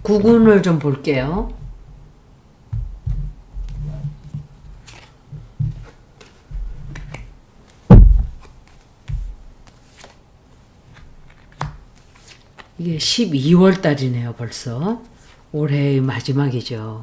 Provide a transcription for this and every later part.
구군을 좀 볼게요. 이게 12월 달이네요, 벌써. 올해의 마지막이죠.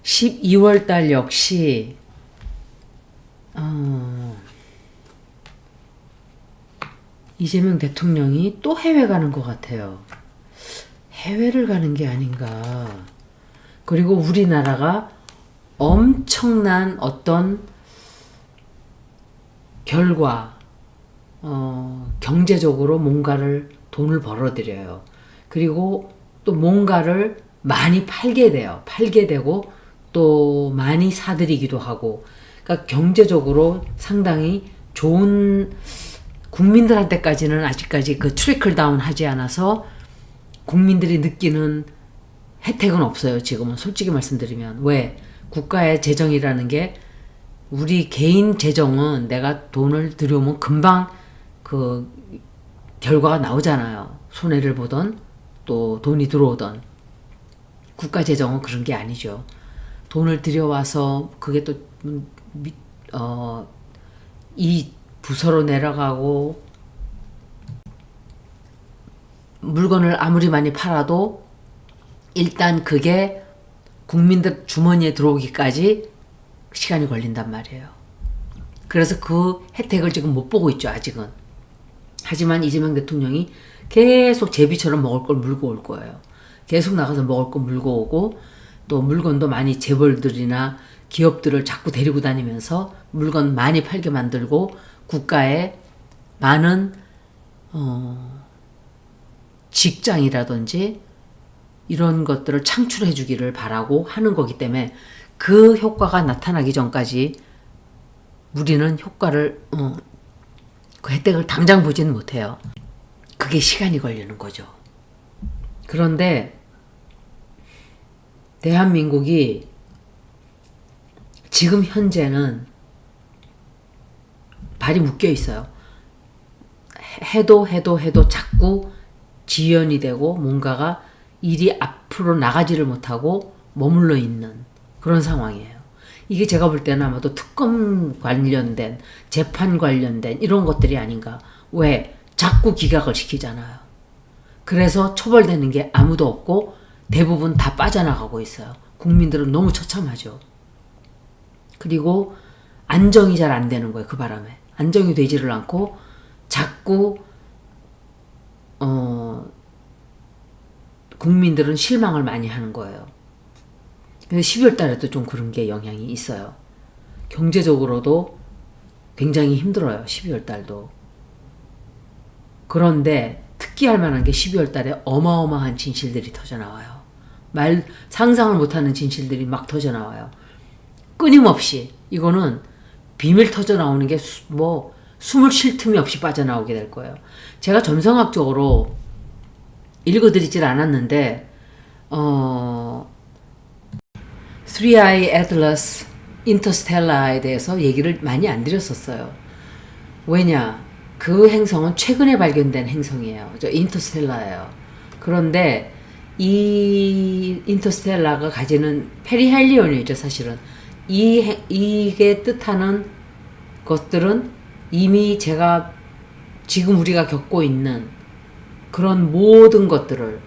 십이 월 달 역시 이재명 대통령이 또 해외 가는 것 같아요. 해외를 가는 게 아닌가. 그리고 우리나라가 엄청난 어떤 결과, 경제적으로 뭔가를 돈을 벌어들여요. 그리고 또 뭔가를 많이 팔게 돼요. 팔게 되고 또 많이 사들이기도 하고. 그러니까 경제적으로 상당히 좋은, 국민들한테까지는 아직까지 그 트리클 다운 하지 않아서 국민들이 느끼는 혜택은 없어요. 지금은 솔직히 말씀드리면. 왜? 국가의 재정이라는 게, 우리 개인 재정은 내가 돈을 들여오면 금방 그 결과가 나오잖아요. 손해를 보던 또 돈이 들어오던. 국가 재정은 그런 게 아니죠. 돈을 들여와서 그게 또 이 부서로 내려가고, 물건을 아무리 많이 팔아도 일단 그게 국민들 주머니에 들어오기까지 시간이 걸린단 말이에요. 그래서 그 혜택을 지금 못 보고 있죠, 아직은. 하지만 이재명 대통령이 계속 제비처럼 먹을 걸 물고 올 거예요. 계속 나가서 먹을 거 물고 오고, 또 물건도 많이 재벌들이나 기업들을 자꾸 데리고 다니면서 물건 많이 팔게 만들고, 국가에 많은 직장이라든지 이런 것들을 창출해 주기를 바라고 하는 거기 때문에, 그 효과가 나타나기 전까지 우리는 효과를, 그 혜택을 당장 보지는 못해요. 그게 시간이 걸리는 거죠. 그런데 대한민국이 지금 현재는 발이 묶여 있어요. 해도 자꾸 지연이 되고 뭔가가 일이 앞으로 나가지를 못하고 머물러 있는 그런 상황이에요. 이게 제가 볼 때는 아마도 특검 관련된, 재판 관련된 이런 것들이 아닌가. 왜? 자꾸 기각을 시키잖아요. 그래서 처벌되는 게 아무도 없고 대부분 다 빠져나가고 있어요. 국민들은 너무 처참하죠. 그리고 안정이 잘 안 되는 거예요. 그 바람에. 안정이 되지를 않고 자꾸 국민들은 실망을 많이 하는 거예요. 그래서 12월 달에도 좀 그런 게 영향이 있어요. 경제적으로도 굉장히 힘들어요. 12월 달도. 그런데 특기할 만한 게 12월 달에 어마어마한 진실들이 터져나와요. 상상을 못하는 진실들이 막 터져나와요. 끊임없이. 이거는 비밀 터져나오는 게 숨을 쉴 틈이 없이 빠져나오게 될 거예요. 제가 점성학적으로 읽어드리질 않았는데, Three Eye Atlas Interstellar에 대해서 얘기를 많이 안 드렸었어요. 왜냐? 그 행성은 최근에 발견된 행성이에요. 저 인터스텔라예요. 그런데 이 인터스텔라가 가지는 페리헬리온이죠, 사실은. 이게 뜻하는 것들은 이미 지금 우리가 겪고 있는 그런 모든 것들을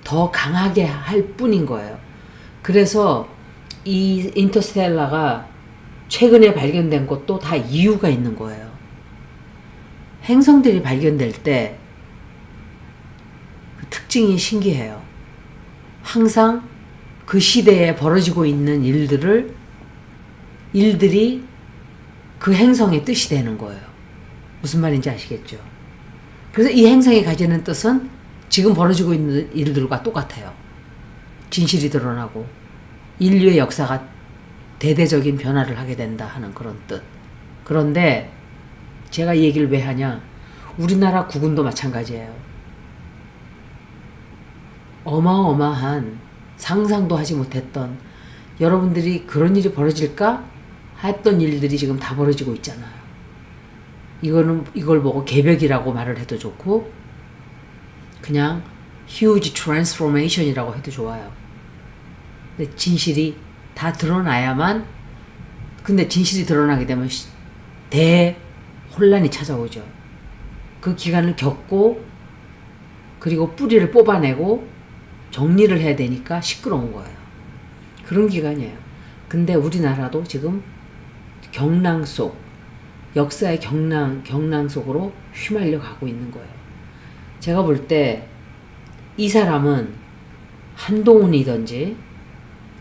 더 강하게 할 뿐인 거예요. 그래서 이 인터스텔라가 최근에 발견된 것도 다 이유가 있는 거예요. 행성들이 발견될 때 그 특징이 신기해요. 항상 그 시대에 벌어지고 있는 일들이 그 행성의 뜻이 되는 거예요. 무슨 말인지 아시겠죠? 그래서 이 행성이 가지는 뜻은 지금 벌어지고 있는 일들과 똑같아요. 진실이 드러나고 인류의 역사가 대대적인 변화를 하게 된다 하는 그런 뜻. 그런데 제가 이 얘기를 왜 하냐? 우리나라 국군도 마찬가지예요. 어마어마한 상상도 하지 못했던, 여러분들이 그런 일이 벌어질까 했던 일들이 지금 다 벌어지고 있잖아요. 이걸 보고 개벽이라고 말을 해도 좋고 그냥 huge transformation이라고 해도 좋아요. 근데 진실이 다 드러나야만, 근데 진실이 드러나게 되면 대혼란이 찾아오죠. 그 기간을 겪고 그리고 뿌리를 뽑아내고 정리를 해야 되니까 시끄러운 거예요. 그런 기간이에요. 근데 우리나라도 지금 경랑 속, 역사의 경랑 속으로 휘말려 가고 있는 거예요. 제가 볼 때 이 사람은 한동훈이든지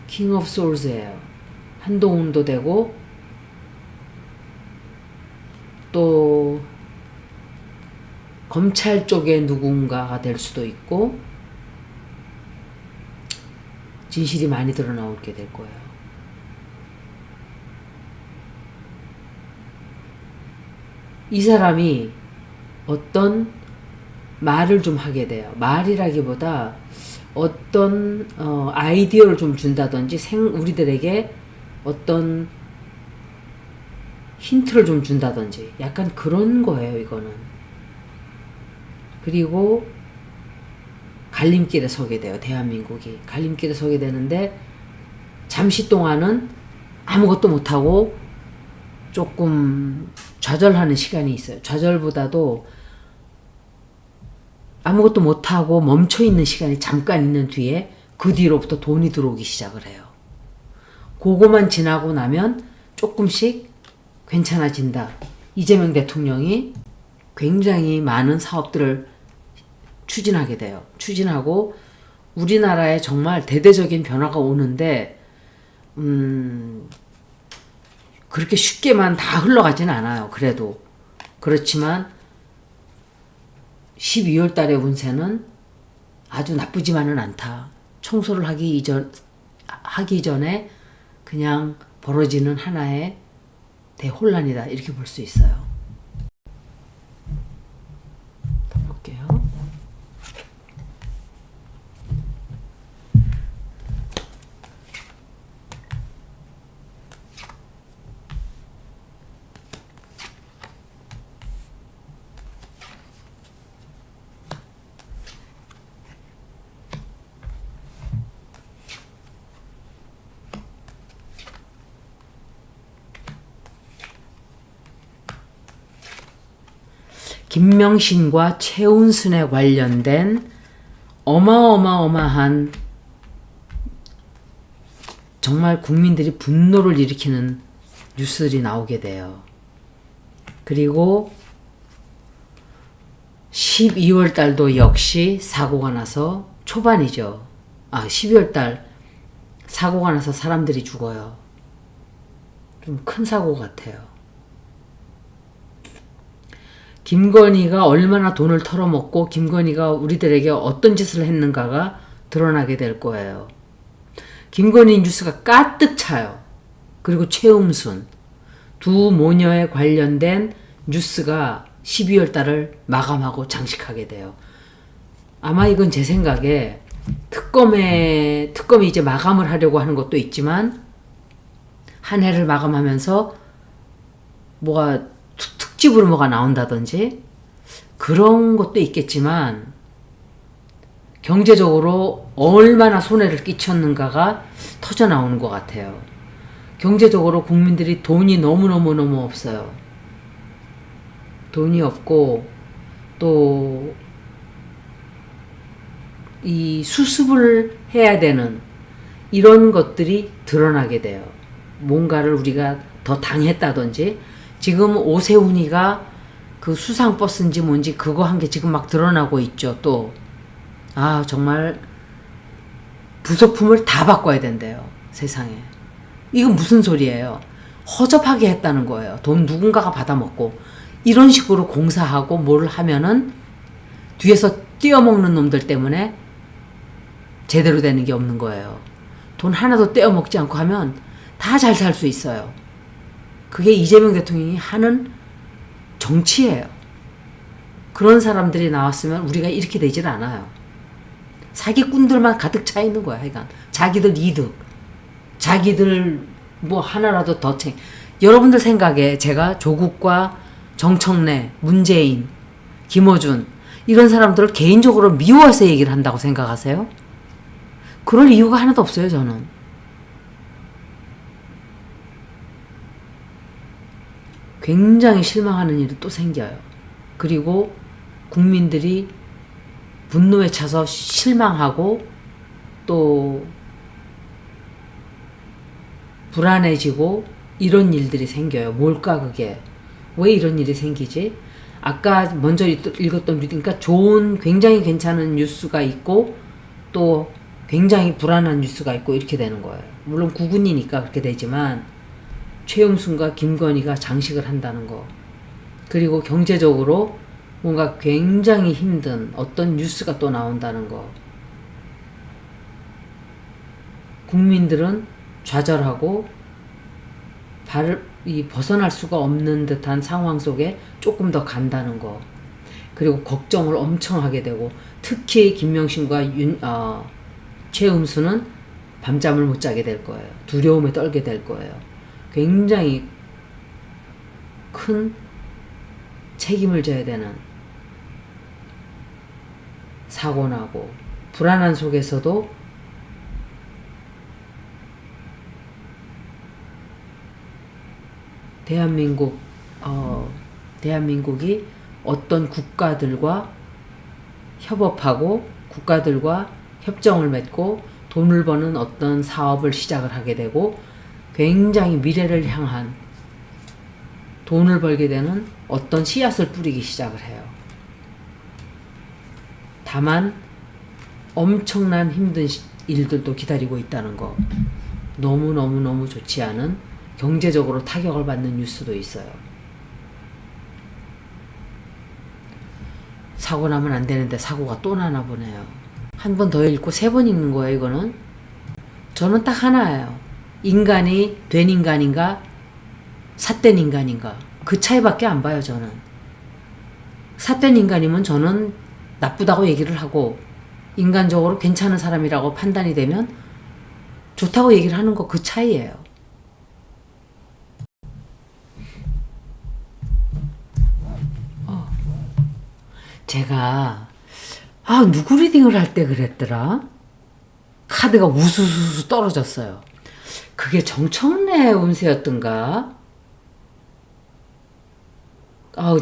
킹 오브 소울스예요. 한동훈도 되고 또 검찰 쪽에 누군가가 될 수도 있고 진실이 많이 드러나오게 될 거예요. 이 사람이 어떤 말을 좀 하게 돼요. 말이라기보다 어떤 아이디어를 좀 준다든지 우리들에게 어떤 힌트를 좀 준다든지 약간 그런 거예요, 이거는. 그리고 갈림길에 서게 돼요. 대한민국이 갈림길에 서게 되는데 잠시 동안은 아무것도 못하고 조금 좌절하는 시간이 있어요. 좌절보다도 아무것도 못하고 멈춰있는 시간이 잠깐 있는 뒤에 그 뒤로부터 돈이 들어오기 시작을 해요. 그거만 지나고 나면 조금씩 괜찮아진다. 이재명 대통령이 굉장히 많은 사업들을 추진하게 돼요. 추진하고 우리나라에 정말 대대적인 변화가 오는데 그렇게 쉽게만 다 흘러가지는 않아요. 그래도 그렇지만 12월 달의 운세는 아주 나쁘지만은 않다. 청소를 하기 전에 그냥 벌어지는 하나의 대혼란이다. 이렇게 볼 수 있어요. 더 볼게요. 김명신과 최은순에 관련된 어마어마한 정말 국민들이 분노를 일으키는 뉴스들이 나오게 돼요. 그리고 12월 달도 역시 사고가 나서 초반이죠. 12월 달 사고가 나서 사람들이 죽어요. 좀 큰 사고 같아요. 김건희가 얼마나 돈을 털어먹고 김건희가 우리들에게 어떤 짓을 했는가가 드러나게 될 거예요. 김건희 뉴스가 가득 차요. 그리고 최음순 두 모녀에 관련된 뉴스가 12월 달을 마감하고 장식하게 돼요. 아마 이건 제 생각에 특검이 이제 마감을 하려고 하는 것도 있지만 한 해를 마감하면서 뭐가 특집으로 뭐가 나온다든지 그런 것도 있겠지만 경제적으로 얼마나 손해를 끼쳤는가가 터져 나오는 것 같아요. 경제적으로 국민들이 돈이 너무너무 없어요. 돈이 없고 또 이 수습을 해야 되는 이런 것들이 드러나게 돼요. 뭔가를 우리가 더 당했다든지 지금 오세훈이가 그 수상버스인지 뭔지 그거 한 게 지금 막 드러나고 있죠. 또 정말 부속품을 다 바꿔야 된대요. 세상에. 이건 무슨 소리예요. 허접하게 했다는 거예요. 돈 누군가가 받아먹고 이런 식으로 공사하고 뭘 하면은 뒤에서 떼어먹는 놈들 때문에 제대로 되는 게 없는 거예요. 돈 하나도 떼어먹지 않고 하면 다 잘 살 수 있어요. 그게 이재명 대통령이 하는 정치예요. 그런 사람들이 나왔으면 우리가 이렇게 되질 않아요. 사기꾼들만 가득 차 있는 거야. 하여간 자기들 이득, 자기들 뭐 하나라도 더 여러분들 생각에 제가 조국과 정청래, 문재인, 김어준 이런 사람들을 개인적으로 미워해서 얘기를 한다고 생각하세요? 그럴 이유가 하나도 없어요. 저는 굉장히 실망하는 일이 또 생겨요. 그리고 국민들이 분노에 차서 실망하고 또 불안해지고 이런 일들이 생겨요. 뭘까 그게? 왜 이런 일이 생기지? 아까 먼저 읽었던 그러니까 좋은 굉장히 괜찮은 뉴스가 있고 또 굉장히 불안한 뉴스가 있고 이렇게 되는 거예요. 물론 국군이니까 그렇게 되지만 최용순과 김건희가 장식을 한다는 거, 그리고 경제적으로 뭔가 굉장히 힘든 어떤 뉴스가 또 나온다는 거, 국민들은 좌절하고 벗어날 수가 없는 듯한 상황 속에 조금 더 간다는 거, 그리고 걱정을 엄청 하게 되고, 특히 김명신과 최은수는 밤잠을 못 자게 될 거예요. 두려움에 떨게 될 거예요. 굉장히 큰 책임을 져야 되는 사고 나고, 불안한 속에서도 대한민국이 어떤 국가들과 협업하고 국가들과 협정을 맺고 돈을 버는 어떤 사업을 시작을 하게 되고, 굉장히 미래를 향한 돈을 벌게 되는 어떤 씨앗을 뿌리기 시작을 해요. 다만 엄청난 힘든 일들도 기다리고 있다는 거, 너무너무 좋지 않은 경제적으로 타격을 받는 뉴스도 있어요. 사고 나면 안 되는데 사고가 또 나나 보네요. 한 번 더 읽고 3번 읽는 거예요. 이거는 저는 딱 하나예요. 인간이 된 인간인가 삿된 인간인가, 그 차이밖에 안 봐요. 저는 삿된 인간이면 저는 나쁘다고 얘기를 하고, 인간적으로 괜찮은 사람이라고 판단이 되면 좋다고 얘기를 하는 거, 그 차이예요. 제가 누구 리딩을 할 때 그랬더라? 카드가 우수수수 떨어졌어요. 그게 정청래 운세였던가?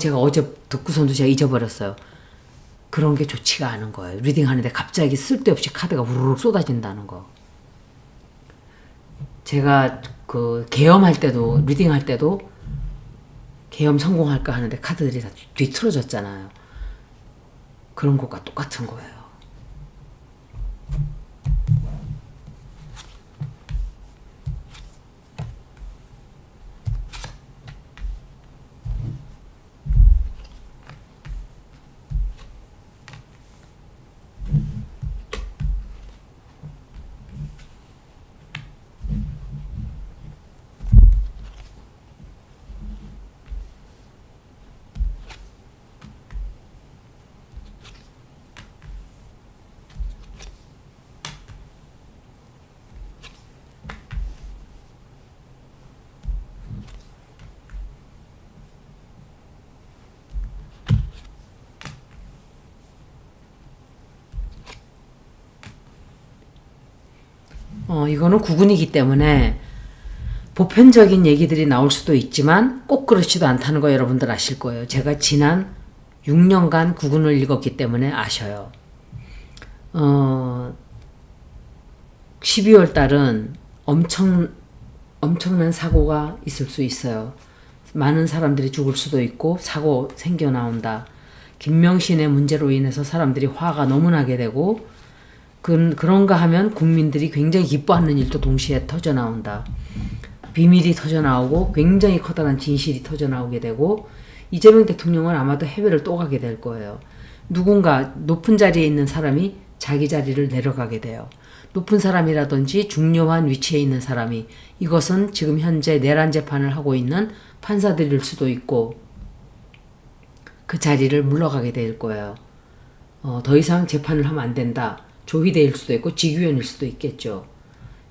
제가 어제 듣고선도 제가 잊어버렸어요. 그런 게 좋지가 않은 거예요. 리딩 하는데 갑자기 쓸데없이 카드가 우르르 쏟아진다는 거. 제가 그 계엄할 때도, 리딩할 때도 계엄 성공할까 하는데 카드들이 다 뒤틀어졌잖아요. 그런 것과 똑같은 거예요. 이거는 구군이기 때문에 보편적인 얘기들이 나올 수도 있지만 꼭 그렇지도 않다는 거 여러분들 아실 거예요. 제가 지난 6년간 구군을 읽었기 때문에 아셔요. 12월 달은 엄청난 사고가 있을 수 있어요. 많은 사람들이 죽을 수도 있고 사고 생겨 나온다. 김명신의 문제로 인해서 사람들이 화가 너무 나게 되고, 그런가 하면 국민들이 굉장히 기뻐하는 일도 동시에 터져 나온다. 비밀이 터져 나오고 굉장히 커다란 진실이 터져 나오게 되고, 이재명 대통령은 아마도 해외를 또 가게 될 거예요. 누군가 높은 자리에 있는 사람이 자기 자리를 내려가게 돼요. 높은 사람이라든지 중요한 위치에 있는 사람이, 이것은 지금 현재 내란 재판을 하고 있는 판사들일 수도 있고 그 자리를 물러가게 될 거예요. 더 이상 재판을 하면 안 된다. 조위대일 수도 있고 직위원일 수도 있겠죠.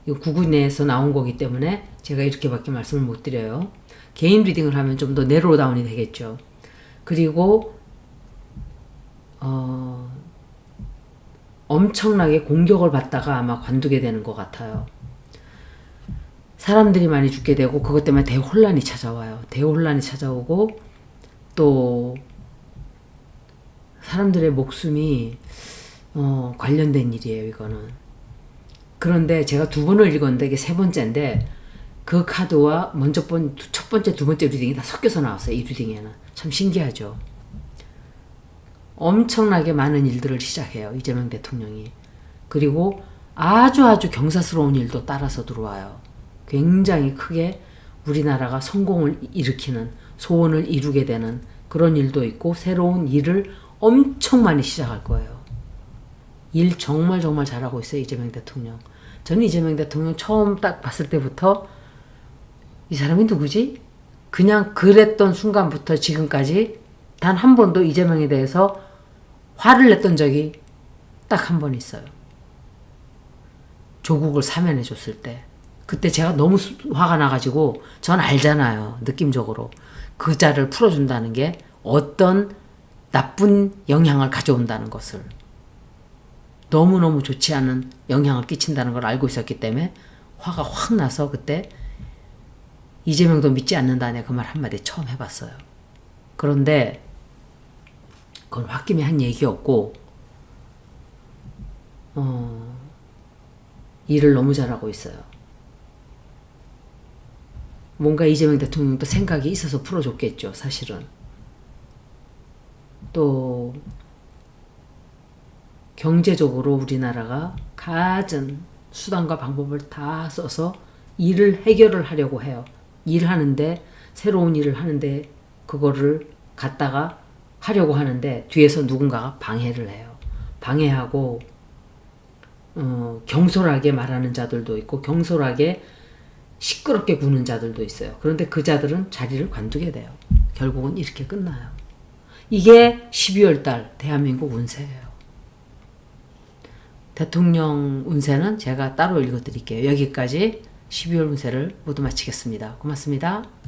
이거 구군에서 나온 거기 때문에 제가 이렇게밖에 말씀을 못 드려요. 개인 리딩을 하면 좀 더 내로우 다운이 되겠죠. 그리고 엄청나게 공격을 받다가 아마 관두게 되는 것 같아요. 사람들이 많이 죽게 되고 그것 때문에 대혼란이 찾아와요. 대혼란이 찾아오고 또 사람들의 목숨이 관련된 일이에요, 이거는. 그런데 제가 2번을 읽었는데 이게 3번째인데 그 카드와 첫 번째, 2번째 리딩이 다 섞여서 나왔어요. 이 리딩에는. 참 신기하죠. 엄청나게 많은 일들을 시작해요, 이재명 대통령이. 그리고 아주 경사스러운 일도 따라서 들어와요. 굉장히 크게 우리나라가 성공을 일으키는, 소원을 이루게 되는 그런 일도 있고 새로운 일을 엄청 많이 시작할 거예요. 일 정말 잘하고 있어요, 이재명 대통령. 저는 이재명 대통령 처음 딱 봤을 때부터 이 사람이 누구지? 그냥 그랬던 순간부터 지금까지 단 한 번도 이재명에 대해서 화를 냈던 적이 딱 한 번 있어요. 조국을 사면해 줬을 때. 그때 제가 너무 화가 나가지고 전 알잖아요, 느낌적으로. 그 자를 풀어준다는 게 어떤 나쁜 영향을 가져온다는 것을. 너무너무 좋지 않은 영향을 끼친다는 걸 알고 있었기 때문에 화가 확 나서 그때 이재명도 믿지 않는다네 그 말 한마디 처음 해봤어요. 그런데 그건 홧김에 한 얘기였고 일을 너무 잘하고 있어요. 뭔가 이재명 대통령도 생각이 있어서 풀어줬겠죠, 사실은. 또 경제적으로 우리나라가 갖은 수단과 방법을 다 써서 일을 해결을 하려고 해요. 일하는데, 새로운 일을 하는데 그거를 갖다가 하려고 하는데 뒤에서 누군가가 방해를 해요. 방해하고 경솔하게 말하는 자들도 있고 경솔하게 시끄럽게 구는 자들도 있어요. 그런데 그 자들은 자리를 관두게 돼요. 결국은 이렇게 끝나요. 이게 12월 달 대한민국 운세예요. 대통령 운세는 제가 따로 읽어드릴게요. 여기까지 12월 운세를 모두 마치겠습니다. 고맙습니다.